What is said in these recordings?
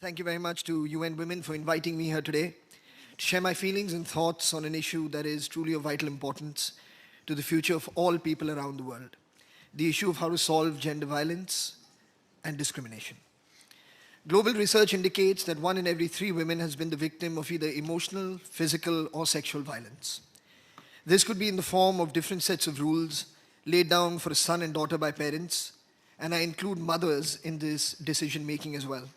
Thank you very much to UN Women for inviting me here today to share my feelings and thoughts on an issue that is truly of vital importance to the future of all people around the world. The issue of how to solve gender violence and discrimination. Global research indicates that 1 in every 3 women has been the victim of either emotional, physical, or sexual violence. This could be in the form of different sets of rules laid down for a son and daughter by parents, and I include mothers in this decision making as well.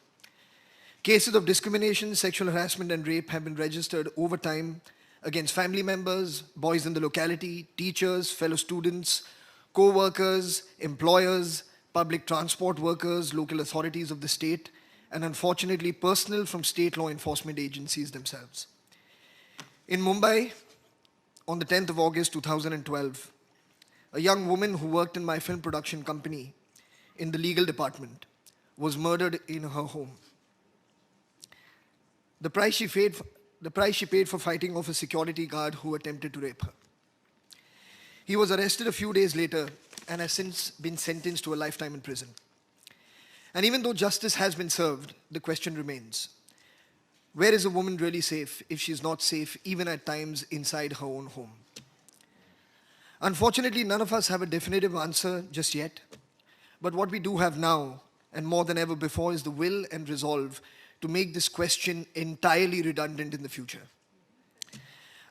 Cases of discrimination, sexual harassment, and rape have been registered over time against family members, boys in the locality, teachers, fellow students, co-workers, employers, public transport workers, local authorities of the state, and unfortunately personnel from state law enforcement agencies themselves. In Mumbai, on the 10th of August 2012, a young woman who worked in my film production company in the legal department was murdered in her home. The price she paid for fighting off a security guard who attempted to rape her. He was arrested a few days later and has since been sentenced to a lifetime in prison. And even though justice has been served, the question remains, where is a woman really safe if she's not safe even at times inside her own home? Unfortunately, none of us have a definitive answer just yet, but what we do have now, and more than ever before, is the will and resolve to make this question entirely redundant in the future.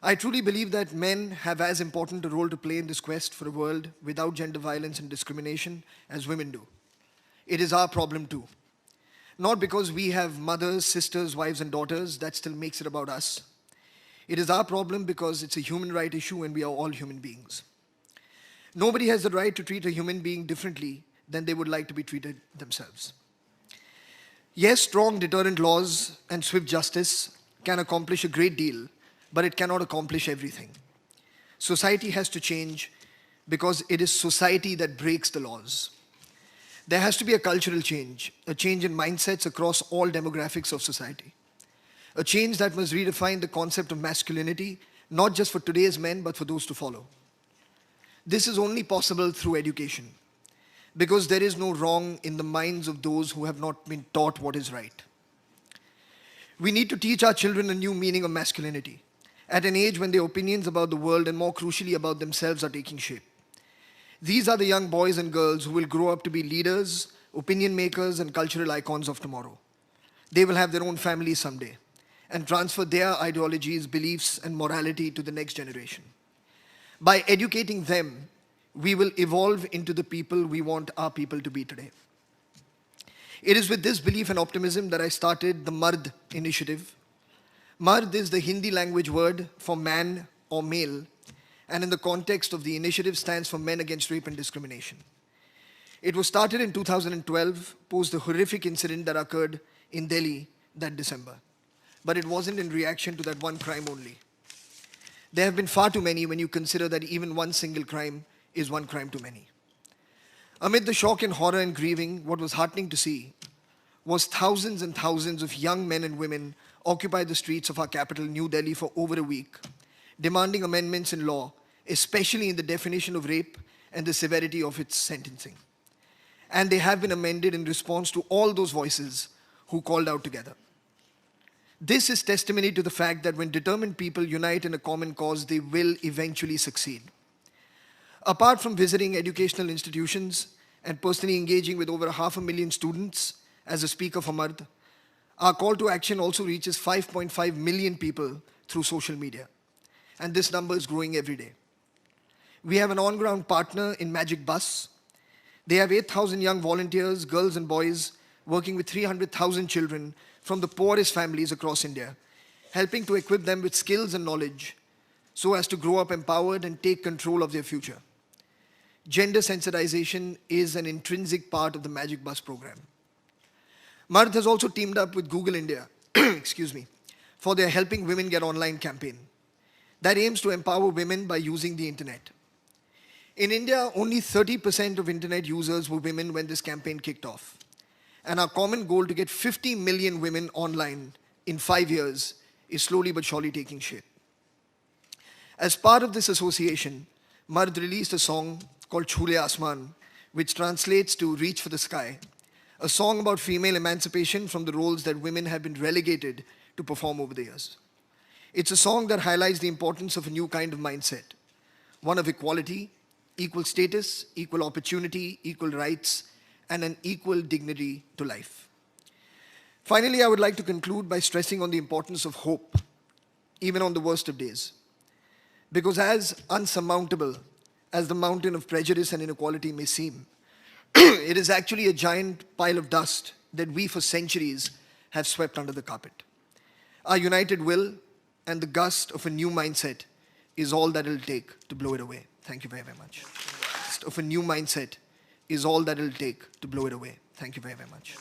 I truly believe that men have as important a role to play in this quest for a world without gender violence and discrimination as women do. It is our problem too. Not because we have mothers, sisters, wives, and daughters, that still makes it about us. It is our problem because it's a human right issue and we are all human beings. Nobody has the right to treat a human being differently than they would like to be treated themselves. Yes, strong deterrent laws and swift justice can accomplish a great deal, but it cannot accomplish everything. Society has to change because it is society that breaks the laws. There has to be a cultural change, a change in mindsets across all demographics of society. A change that must redefine the concept of masculinity, not just for today's men, but for those to follow. This is only possible through education, because there is no wrong in the minds of those who have not been taught what is right. We need to teach our children a new meaning of masculinity, at an age when their opinions about the world and more crucially about themselves are taking shape. These are the young boys and girls who will grow up to be leaders, opinion makers, and cultural icons of tomorrow. They will have their own families someday and transfer their ideologies, beliefs, and morality to the next generation. By educating them, we will evolve into the people we want our people to be today. It is with this belief and optimism that I started the Mard initiative. Mard is the Hindi language word for man or male, and in the context of the initiative stands for Men Against Rape and Discrimination. It was started in 2012, post the horrific incident that occurred in Delhi that December. But it wasn't in reaction to that one crime only. There have been far too many when you consider that even one single crime is one crime too many. Amid the shock and horror and grieving, what was heartening to see was thousands and thousands of young men and women occupy the streets of our capital, New Delhi, for over a week, demanding amendments in law, especially in the definition of rape and the severity of its sentencing. And they have been amended in response to all those voices who called out together. This is testimony to the fact that when determined people unite in a common cause, they will eventually succeed. Apart from visiting educational institutions and personally engaging with over 500,000 students as a speaker for Mard, our call to action also reaches 5.5 million people through social media. And this number is growing every day. We have an on-ground partner in Magic Bus. They have 8,000 young volunteers, girls and boys, working with 300,000 children from the poorest families across India, helping to equip them with skills and knowledge so as to grow up empowered and take control of their future. Gender sensitization is an intrinsic part of the Magic Bus program. Mard has also teamed up with Google India, for their Helping Women Get Online campaign that aims to empower women by using the internet. In India, only 30% of internet users were women when this campaign kicked off. And our common goal to get 50 million women online in 5 years is slowly but surely taking shape. As part of this association, Mard released a song called Chhule Asman, which translates to Reach for the Sky, A song about female emancipation from the roles that women have been relegated to perform over the years. It's a song that highlights the importance of a new kind of mindset, one of equality, equal status, equal opportunity, equal rights, and an equal dignity to life. Finally, I would like to conclude by stressing on the importance of hope, even on the worst of days. Because as unsurmountable as the mountain of prejudice and inequality may seem, it is actually a giant pile of dust that we for centuries have swept under the carpet. Our united will and the gust of a new mindset is all that it'll take to blow it away. Thank you very, very much. Of a new mindset is all that it'll take to blow it away. Thank you very, very much.